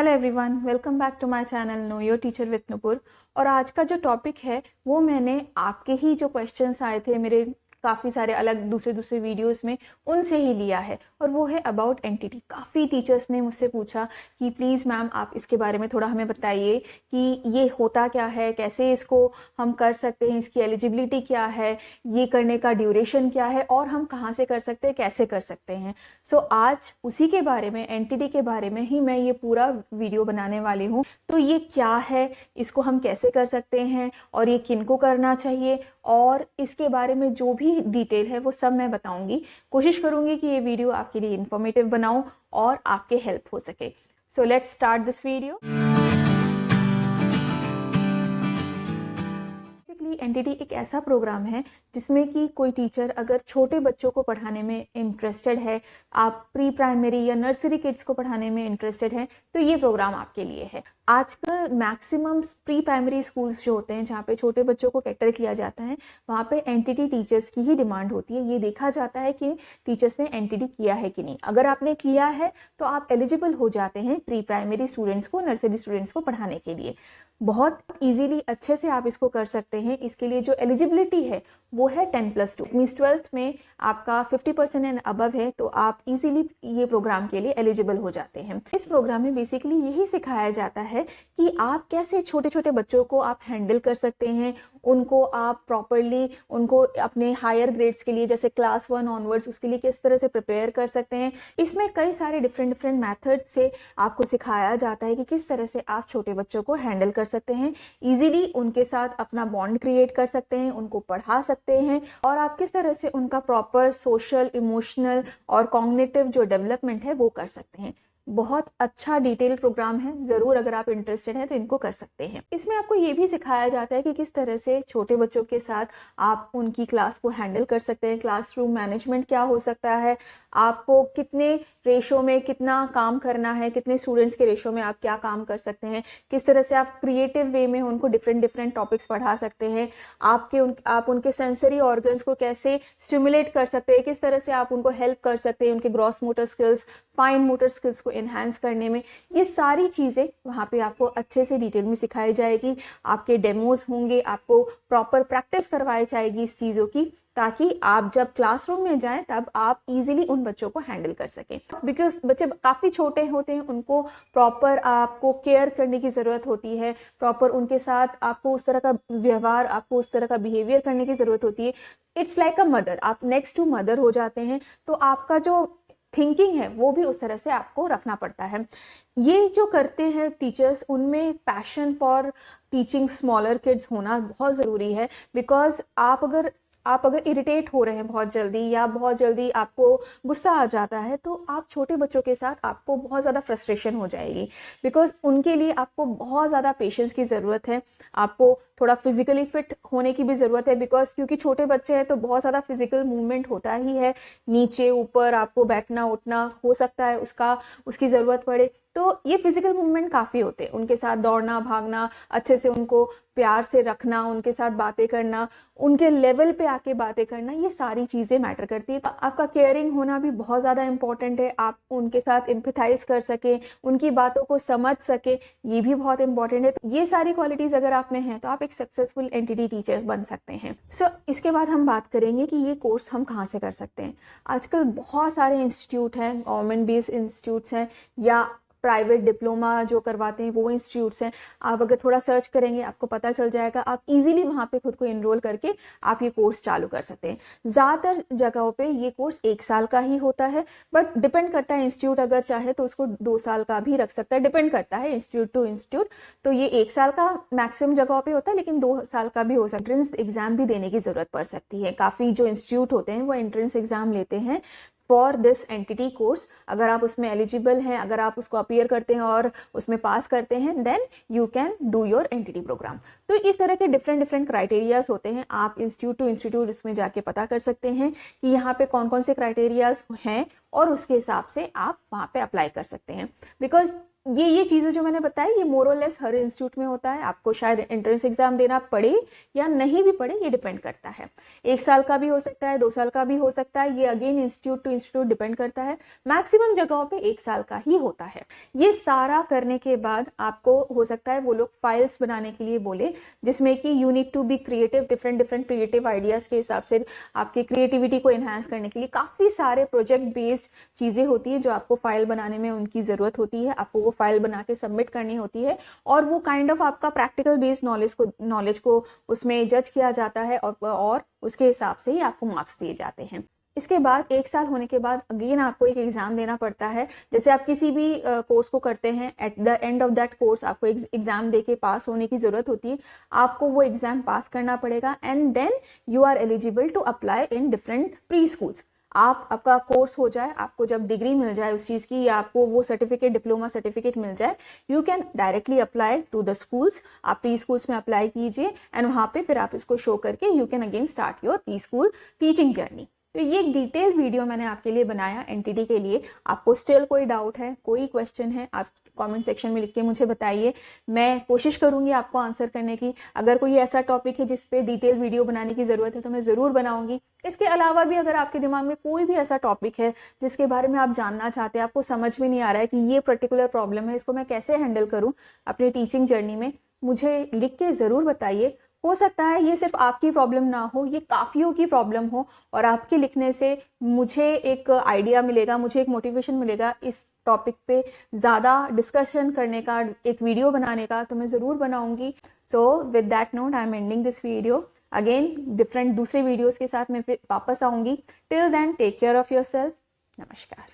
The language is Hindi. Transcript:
Hello everyone, welcome back to my channel know your teacher with Nupur. और आज का जो टॉपिक है वो मैंने आपके ही जो क्वेश्चंस आए थे मेरे काफ़ी सारे अलग दूसरे वीडियोस में, उनसे ही लिया है। और वो है अबाउट एंटिटी। काफ़ी टीचर्स ने मुझसे पूछा कि प्लीज़ मैम आप इसके बारे में थोड़ा हमें बताइए कि ये होता क्या है, कैसे इसको हम कर सकते हैं, इसकी एलिजिबिलिटी क्या है, ये करने का ड्यूरेशन क्या है और हम कहाँ से कर सकते हैं, कैसे कर सकते हैं। सो आज उसी के बारे में, एंटिटी के बारे में ही मैं ये पूरा वीडियो बनाने वाली हूँ। तो ये क्या है, इसको हम कैसे कर सकते हैं और ये किनको करना चाहिए, और इसके बारे में जो भी डिटेल है वो सब मैं बताऊंगी। कोशिश करूंगी कि ये वीडियो आपके लिए इंफॉर्मेटिव बनाऊं और आपके हेल्प हो सके। So let's start this video. Entity एक ऐसा प्रोग्राम है जिसमें कि कोई टीचर अगर छोटे बच्चों को पढ़ाने में इंटरेस्टेड है, आप प्री प्राइमरी या नर्सरी किड्स को पढ़ाने में इंटरेस्टेड है, तो ये प्रोग्राम आपके लिए है। आजकल मैक्सिमम प्री प्राइमरी स्कूल्स जो होते हैं जहाँ पे छोटे बच्चों को कैटर किया जाता है, वहाँ पे एंटिटी टीचर्स की ही डिमांड होती है। ये देखा जाता है कि टीचर्स ने एंटिटी किया है कि नहीं। अगर आपने किया है तो आप एलिजिबल हो जाते हैं प्री प्राइमरी स्टूडेंट्स को, नर्सरी स्टूडेंट्स को पढ़ाने के लिए। बहुत इजीली अच्छे से आप इसको कर सकते हैं। इसके लिए जो एलिजिबिलिटी है वो है 10+2 मीन्स 12th में आपका 50% एंड अबव है, तो आप इजीली ये प्रोग्राम के लिए एलिजिबल हो जाते हैं। इस प्रोग्राम में बेसिकली यही सिखाया जाता है कि आप कैसे छोटे छोटे बच्चों को आप हैंडल कर सकते हैं, उनको आप प्रॉपरली उनको अपने हायर ग्रेड्स के लिए जैसे क्लास 1 ऑनवर्ड्स उसके लिए किस तरह से प्रिपेयर कर सकते हैं। इसमें कई सारे डिफरेंट मैथड से आपको सिखाया जाता है कि किस तरह से आप छोटे बच्चों को हैंडल कर सकते हैं, इजीली उनके साथ अपना बॉन्ड क्रिएट कर सकते हैं, उनको पढ़ा सकते हैं, और आप किस तरह से उनका प्रॉपर सोशल, इमोशनल और कॉग्निटिव जो डेवलपमेंट है वो कर सकते हैं। बहुत अच्छा डिटेल प्रोग्राम है, ज़रूर अगर आप इंटरेस्टेड हैं तो इनको कर सकते हैं। इसमें आपको ये भी सिखाया जाता है कि किस तरह से छोटे बच्चों के साथ आप उनकी क्लास को हैंडल कर सकते हैं, क्लासरूम मैनेजमेंट क्या हो सकता है, आपको कितने रेशो में कितना काम करना है, कितने स्टूडेंट्स के रेशो में आप क्या काम कर सकते हैं, किस तरह से आप क्रिएटिव वे में उनको डिफरेंट टॉपिक्स पढ़ा सकते हैं, आप उनके सेंसरी ऑर्गन्स को कैसे स्टिमुलेट कर सकते हैं, किस तरह से आप उनको हेल्प कर सकते हैं उनके gross motor skills, fine motor skills को एनहांस करने में। ये सारी चीज़ें वहाँ पे आपको अच्छे से डिटेल में सिखाई जाएगी। आपके डेमोज होंगे, आपको प्रॉपर प्रैक्टिस करवाई जाएगी इस चीज़ों की, ताकि आप जब क्लासरूम में जाएं तब आप इजीली उन बच्चों को हैंडल कर सकें। बिकॉज बच्चे काफ़ी छोटे होते हैं, उनको प्रॉपर आपको केयर करने की ज़रूरत होती है, प्रॉपर उनके साथ आपको उस तरह का व्यवहार, आपको उस तरह का बिहेवियर करने की ज़रूरत होती है। इट्स लाइक अ मदर, आप नेक्स्ट टू मदर हो जाते हैं, तो आपका जो थिंकिंग है वो भी उस तरह से आपको रखना पड़ता है। ये जो करते हैं टीचर्स, उनमें passion for teaching smaller kids होना बहुत ज़रूरी है। बिकॉज आप अगर इरिटेट हो रहे हैं बहुत जल्दी, या बहुत जल्दी आपको गुस्सा आ जाता है, तो आप छोटे बच्चों के साथ आपको बहुत ज़्यादा फ्रस्ट्रेशन हो जाएगी। बिकॉज उनके लिए आपको बहुत ज़्यादा पेशेंस की ज़रूरत है, आपको थोड़ा फिजिकली फिट होने की भी ज़रूरत है। बिकॉज क्योंकि छोटे बच्चे हैं तो बहुत ज़्यादा फिजिकल मूवमेंट होता ही है, नीचे ऊपर आपको बैठना उठना हो सकता है, उसकी ज़रूरत पड़े। तो ये फिजिकल मूवमेंट काफ़ी होते हैं, उनके साथ दौड़ना भागना, अच्छे से उनको प्यार से रखना, उनके साथ बातें करना, उनके लेवल पे आके बातें करना, ये सारी चीज़ें मैटर करती है। तो आपका केयरिंग होना भी बहुत ज़्यादा इंपॉर्टेंट है, आप उनके साथ एम्पैथाइज कर सकें, उनकी बातों को समझ सके, ये भी बहुत इंपॉर्टेंट है। तो ये सारी क्वालिटीज़ अगर आप में हैं तो आप एक सक्सेसफुल एंटिटी टीचर बन सकते हैं। सो इसके बाद हम बात करेंगे कि ये कोर्स हम कहाँ से कर सकते हैं। आजकल बहुत सारे इंस्टीट्यूट हैं, गवर्नमेंट बेस्ड इंस्टीट्यूट्स हैं या प्राइवेट डिप्लोमा जो करवाते हैं वो इंस्टीट्यूट्स हैं। आप अगर थोड़ा सर्च करेंगे आपको पता चल जाएगा, आप इजीली वहाँ पे खुद को इनरोल करके आप ये कोर्स चालू कर सकते हैं। ज़्यादातर जगहों पे ये कोर्स 1 साल का ही होता है, बट डिपेंड करता है, इंस्टीट्यूट अगर चाहे तो उसको 2 साल का भी रख सकता है, डिपेंड करता है इंस्टीट्यूट टू इंस्टीट्यूट। तो ये 1 साल का मैक्सिमम जगहों पर होता है, लेकिन 2 साल का भी हो सकता है। एंट्रेंस एग्जाम भी देने की ज़रूरत पड़ सकती है। काफ़ी जो इंस्टीट्यूट होते हैं वो एंट्रेंस एग्जाम लेते हैं फॉर दिस एंटिटी कोर्स। अगर आप उसमें एलिजिबल हैं, अगर आप उसको अपीयर करते हैं और उसमें पास करते हैं, then you can do your entity program. तो इस तरह के डिफरेंट क्राइटेरियाज होते हैं। आप इंस्टीट्यूट टू इंस्टीट्यूट इसमें जाके पता कर सकते हैं कि यहाँ पे कौन कौन से क्राइटेरियाज हैं, और उसके हिसाब से आप वहाँ पे अप्लाई कर सकते हैं। बिकॉज ये चीज़ें जो मैंने बताई ये मोर और लेस हर इंस्टीट्यूट में होता है। आपको शायद एंट्रेंस एग्जाम देना पड़े या नहीं भी पड़े, ये डिपेंड करता है। 1 साल का भी हो सकता है, 2 साल का भी हो सकता है, ये again institute to institute depend करता है। मैक्सिमम जगहों पे 1 साल का ही होता है। ये सारा करने के बाद आपको हो सकता है वो लोग फाइल्स बनाने के लिए बोले, जिसमें कि you need to be creative, different creative ideas के हिसाब से आपके क्रिएटिविटी को एनहांस करने के लिए काफ़ी सारे प्रोजेक्ट बेस्ड चीज़ें होती है जो आपको फाइल बनाने में उनकी ज़रूरत होती है। आपको वो फाइल बना के सबमिट करनी होती है और वो काइंड ऑफ आपका प्रैक्टिकल बेस्ड नॉलेज को उसमें जज किया जाता है और उसके हिसाब से ही आपको मार्क्स दिए जाते हैं। इसके बाद 1 साल होने के बाद अगेन आपको एक एग्ज़ाम देना पड़ता है। जैसे आप किसी भी कोर्स को करते हैं, at the end of that course आपको एग्ज़ाम दे के पास होने की ज़रूरत होती है। आपको वो एग्ज़ाम पास करना पड़ेगा and then you are eligible to apply in different pre schools. आपका कोर्स हो जाए, आपको जब डिग्री मिल जाए उस चीज़ की, या आपको वो सर्टिफिकेट, डिप्लोमा सर्टिफिकेट मिल जाए, you can directly apply to the schools. आप प्री स्कूल्स में अप्लाई कीजिए एंड वहाँ पे फिर आप इसको शो करके you can again start your pre school teaching journey. तो ये एक डिटेल वीडियो मैंने आपके लिए बनाया एनटीटी के लिए। आपको स्टिल कोई डाउट है, कोई क्वेश्चन है, आप कमेंट सेक्शन में लिख के मुझे बताइए। मैं कोशिश करूंगी आपको आंसर करने की। अगर कोई ऐसा टॉपिक है जिस पे डिटेल वीडियो बनाने की ज़रूरत है तो मैं ज़रूर बनाऊंगी। इसके अलावा भी अगर आपके दिमाग में कोई भी ऐसा टॉपिक है जिसके बारे में आप जानना चाहते हैं, आपको समझ में नहीं आ रहा है कि ये पर्टिकुलर प्रॉब्लम है, इसको मैं कैसे हैंडल करूँ अपनी टीचिंग जर्नी में, मुझे लिख के ज़रूर बताइए। हो सकता है ये सिर्फ आपकी प्रॉब्लम ना हो, ये काफ़ियों की प्रॉब्लम हो और आपके लिखने से मुझे एक आइडिया मिलेगा, मुझे एक मोटिवेशन मिलेगा इस टॉपिक पे ज़्यादा डिस्कशन करने का, एक वीडियो बनाने का, तो मैं ज़रूर बनाऊंगी। So with that note I am ending this video. Again different दूसरे वीडियोज़ के साथ मैं फिर वापस आऊँगी। Till then take care of your सेल्फ। नमस्कार।